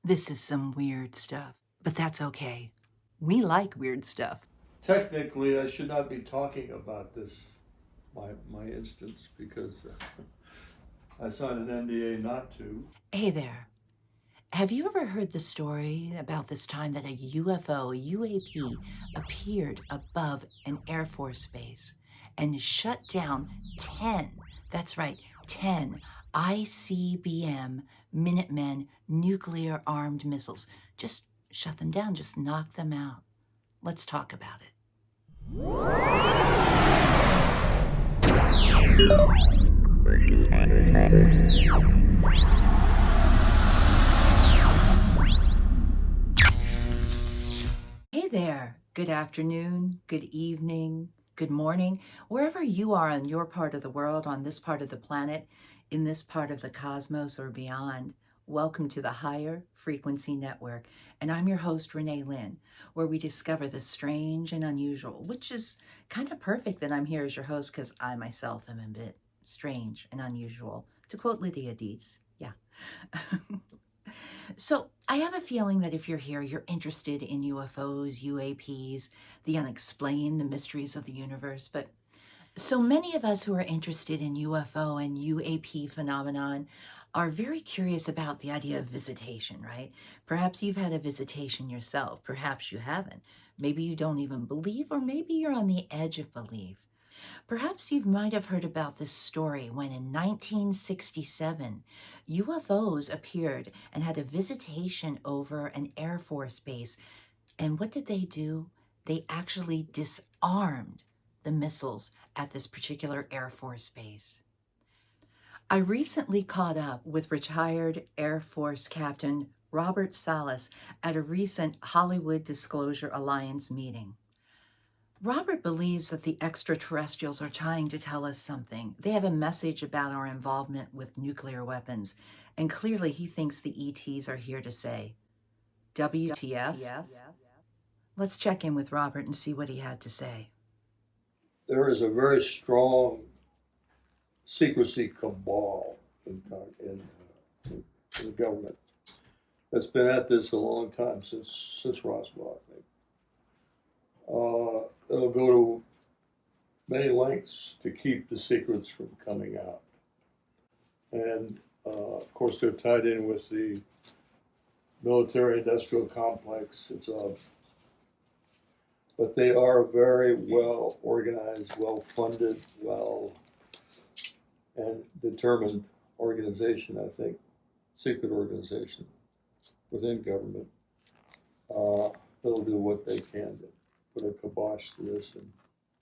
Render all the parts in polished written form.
This is some weird stuff, but that's okay. We like weird stuff. Technically, I should not be talking about this, my instance, because I signed an NDA not to. Hey there. Have you ever heard the story about this time that a UFO, a UAP, appeared above an Air Force base and shut down 10, that's right, 10 ICBM Minutemen nuclear-armed missiles? Just shut them down, just knock them out. Let's talk about it. Hey there. Good afternoon, good evening, good morning, wherever you are in your part of the world, on this part of the planet, in this part of the cosmos or beyond. Welcome to the Higher Frequency Network, and I'm your host, Renee Lynn, where we discover the strange and unusual, which is kind of perfect that I'm here as your host because I myself am a bit strange and unusual, to quote Lydia Deetz. Yeah. So I have a feeling that if you're here, you're interested in UFOs, UAPs, the unexplained, the mysteries of the universe. But so many of us who are interested in UFO and UAP phenomenon are very curious about the idea of visitation, right? Perhaps you've had a visitation yourself. Perhaps you haven't. Maybe you don't even believe, or maybe you're on the edge of belief. Perhaps you might have heard about this story when in 1967, UFOs appeared and had a visitation over an Air Force base. And what did they do? They actually disarmed the missiles at this particular Air Force base. I recently caught up with retired Air Force Captain Robert Salas at a recent Hollywood Disclosure Alliance meeting. Robert believes that the extraterrestrials are trying to tell us something. They have a message about our involvement with nuclear weapons, and clearly he thinks the ETs are here to say, WTF? Let's check in with Robert and see what he had to say. There is a very strong secrecy cabal in the government that's been at this a long time, since Roswell, I think. It'll go to many lengths to keep the secrets from coming out. And of course, they're tied in with the military-industrial complex. But they are a very well organized, well funded, and determined organization, I think, secret organization within government. They'll do what they can to put a kibosh to this and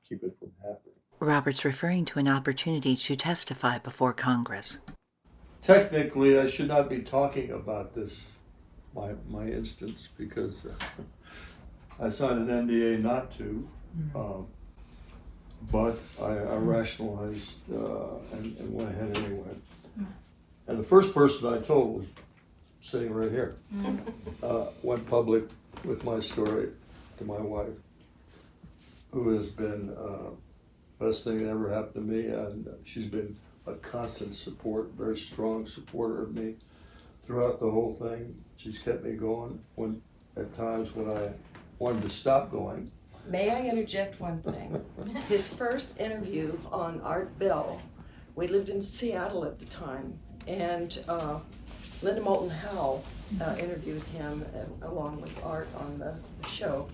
keep it from happening. Robert's referring to an opportunity to testify before Congress. Technically, I should not be talking about this, my instance, because I signed an NDA not to, but I rationalized and went ahead anyway. And the first person I told was sitting right here. Went public with my story to my wife, who has been best thing that ever happened to me, and she's been a constant support, very strong supporter of me throughout the whole thing. She's kept me going at times when I wanted to stop going. May I interject one thing? His first interview on Art Bell, we lived in Seattle at the time, and Linda Moulton Howe interviewed him along with Art on the show.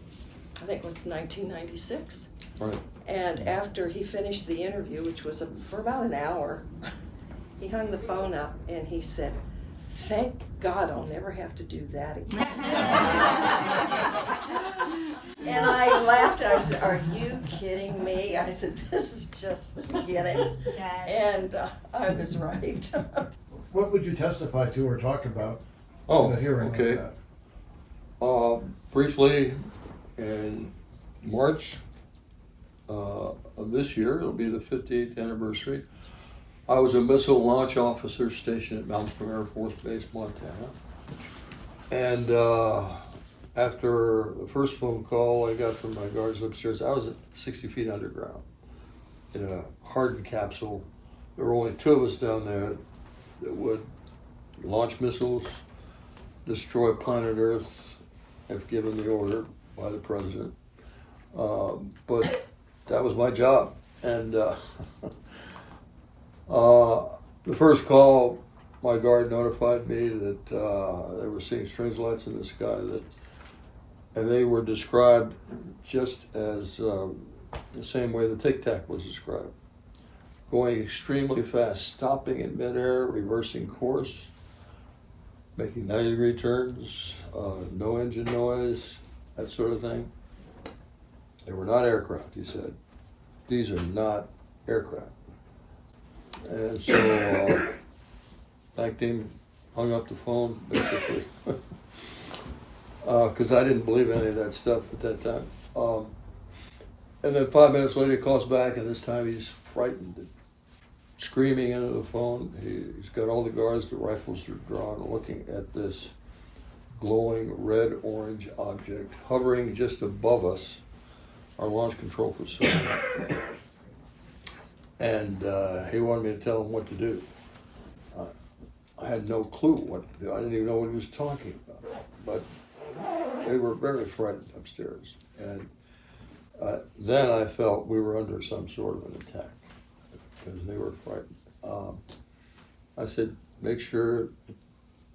I think it was 1996. Right. And after he finished the interview, which was for about an hour, he hung the phone up and he said, "Thank God I'll never have to do that again." And I laughed. I said, "Are you kidding me?" I said, "This is just the beginning." And I was right. What would you testify to or talk about Oh, in a hearing okay. like that? Briefly, in March of this year, it'll be the 58th anniversary. I was a missile launch officer stationed at Malmstrom Air Force Base, Montana. And after the first phone call I got from my guards upstairs, I was at 60 feet underground in a hardened capsule. There were only two of us down there that would launch missiles, destroy planet Earth if given the order by the president. But that was my job. And the first call, my guard notified me that they were seeing strange lights in the sky, and they were described just as the same way the Tic Tac was described. Going extremely fast, stopping in midair, reversing course, making 90-degree turns, no engine noise, that sort of thing. They were not aircraft, he said. These are not aircraft. And so thanked him, hung up the phone, basically, because I didn't believe any of that stuff at that time. And then 5 minutes later, he calls back, and this time he's frightened, screaming into the phone. He's got all the guards, the rifles are drawn, looking at this glowing red-orange object hovering just above us, our launch control facility. And he wanted me to tell him what to do. I had no clue what to do. I didn't even know what he was talking about. But they were very frightened upstairs. And then I felt we were under some sort of an attack because they were frightened. I said, make sure the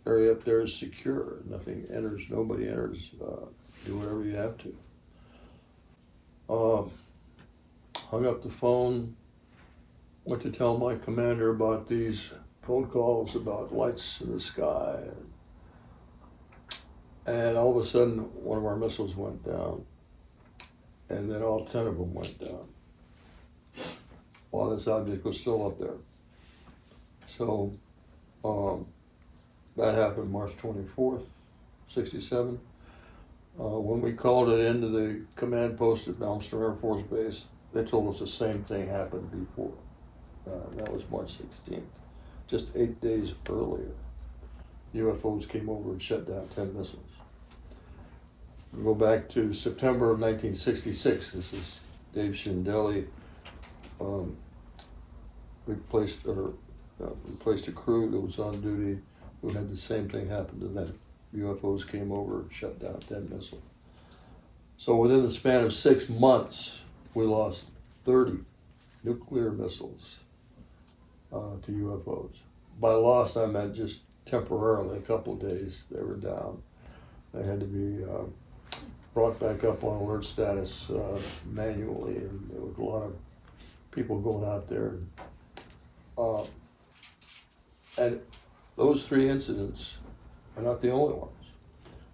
area up there is secure. Nothing enters, nobody enters. Do whatever you have to. Hung up the phone, went to tell my commander about these phone calls about lights in the sky. And all of a sudden, one of our missiles went down. And then all 10 of them went down while this object was still up there. So that happened March 24th, 1967. When we called it into the command post at Malmstrom Air Force Base, they told us the same thing happened before. That was March 16th. Just 8 days earlier, UFOs came over and shut down 10 missiles. We go back to September of 1966. This is Dave Schindele replaced a crew that was on duty who had the same thing happen to them. UFOs came over and shut down 10 missiles. So within the span of 6 months, we lost 30 nuclear missiles to UFOs. By lost, I meant just temporarily, a couple of days, they were down. They had to be brought back up on alert status manually, and there was a lot of people going out there. And those 3 incidents are not the only ones.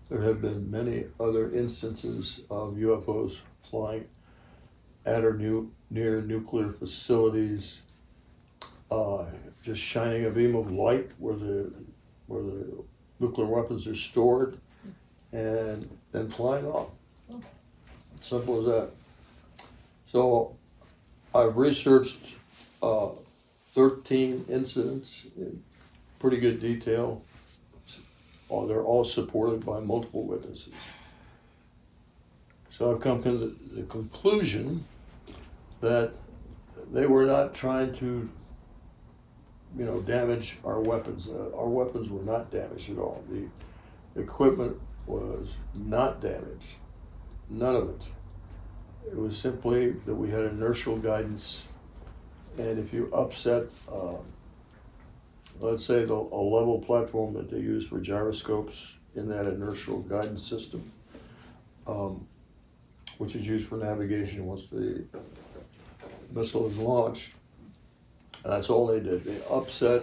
There have been many other instances of UFOs flying at or near nuclear facilities, just shining a beam of light where the nuclear weapons are stored, and then flying off. Simple as that. So I've researched 13 incidents in pretty good detail. They're all supported by multiple witnesses. So I've come to the conclusion that they were not trying to, damage our weapons. Our weapons were not damaged at all. The equipment was not damaged. None of it. It was simply that we had inertial guidance, and if you upset, let's say a level platform that they use for gyroscopes in that inertial guidance system, which is used for navigation once the missile is launched. That's all they did. They upset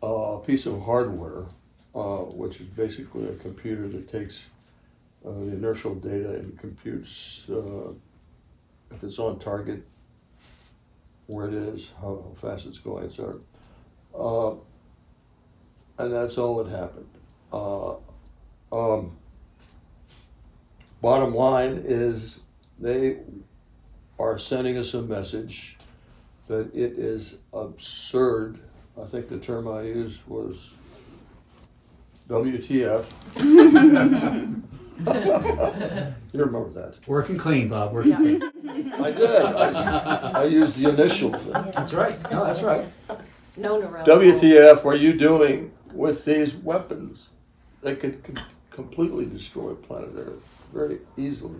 a piece of hardware, which is basically a computer that takes the inertial data and computes if it's on target, where it is, how fast it's going, etc. And that's all that happened. Bottom line is they are sending us a message that it is absurd. I think the term I used was WTF. You remember that? Working clean, Bob. Working clean. I did. I used the initials. That's right. No, that's right. Known around. WTF are you doing with these weapons? they could completely destroy planet Earth very easily.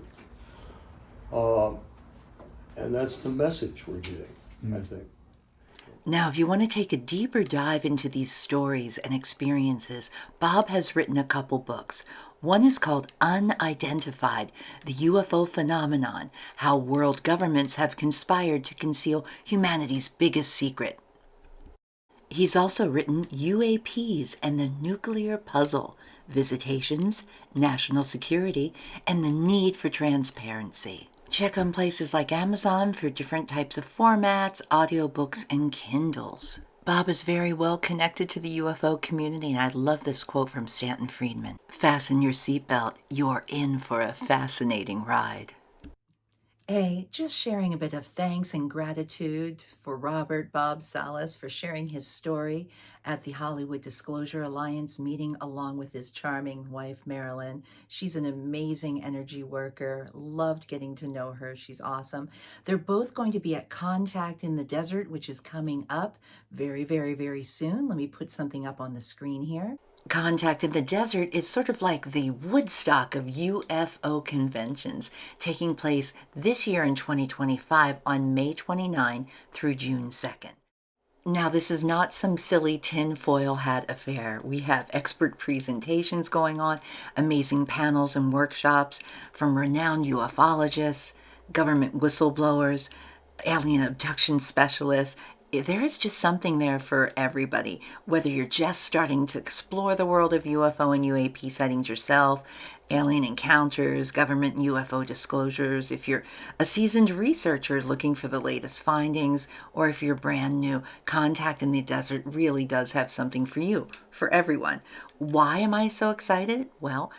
And that's the message we're getting, I think. Now, if you want to take a deeper dive into these stories and experiences, Bob has written a couple books. One is called Unidentified, the UFO Phenomenon, How World Governments Have Conspired to Conceal Humanity's Biggest Secret. He's also written UAPs and the Nuclear Puzzle, Visitations, National Security, and the Need for Transparency. Check on places like Amazon for different types of formats, audiobooks, and Kindles. Bob is very well connected to the UFO community, and I love this quote from Stanton Friedman. Fasten your seatbelt. You're in for a fascinating ride. Just sharing a bit of thanks and gratitude for Robert Bob Salas for sharing his story at the Hollywood Disclosure Alliance meeting along with his charming wife, Marilyn. She's an amazing energy worker. Loved getting to know her. She's awesome. They're both going to be at Contact in the Desert, which is coming up very, very, very soon. Let me put something up on the screen here. Contact in the Desert is sort of like the Woodstock of UFO conventions, taking place this year in 2025 on May 29 through June 2nd. Now, this is not some silly tinfoil hat affair. We have expert presentations going on, amazing panels and workshops from renowned ufologists, government whistleblowers, alien abduction specialists. There is just something there for everybody, whether you're just starting to explore the world of UFO and UAP sightings yourself, alien encounters, government and UFO disclosures, if you're a seasoned researcher looking for the latest findings, or if you're brand new, Contact in the Desert really does have something for you, for everyone. Why am I so excited? Well,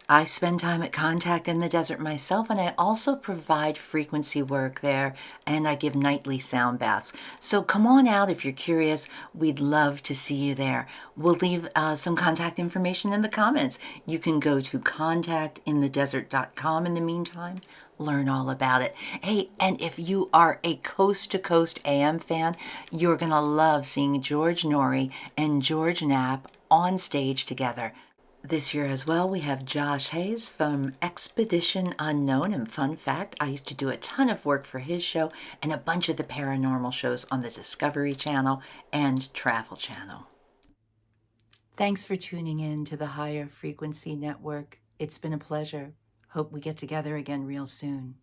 I spend time at Contact in the Desert myself, and I also provide frequency work there, and I give nightly sound baths. So come on out if you're curious. We'd love to see you there. We'll leave some contact information in the comments. You can go to contactinthedesert.com in the meantime. Learn all about it. Hey, and if you are a Coast to Coast AM fan, you're going to love seeing George Norrie and George Knapp on stage together. This year as well, we have Josh Hayes from Expedition Unknown. And fun fact, I used to do a ton of work for his show and a bunch of the paranormal shows on the Discovery Channel and Travel Channel. Thanks for tuning in to the Higher Frequency Network. It's been a pleasure. Hope we get together again real soon.